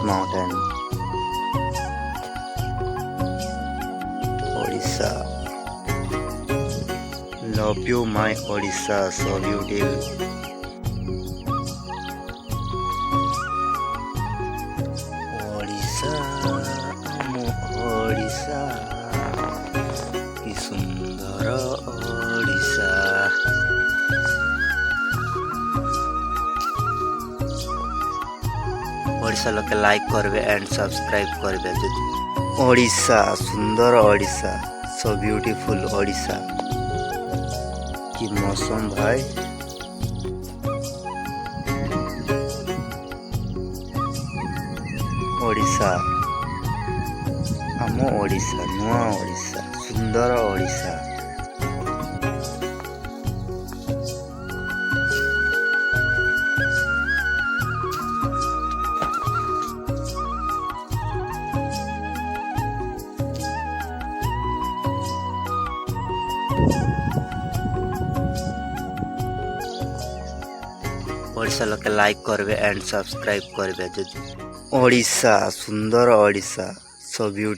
mountain. Odisha. Love you, my Odisha, so beautiful. Odisha, amo Odisha, ki sundara Odisha. Odisha लोके like करबे and subscribe करबे जदि ओडिशा सुंदर Odisha so beautiful Odisha की मौसम भाई ओडिशा आमो ओडिशा नुआ ओडिशा सुंदर ओडिशा ओडिशा लोके लाइक करबे एंड सब्सक्राइब करबे जदि ओडिशा सुंदर ओडिशा सो ब्यूटी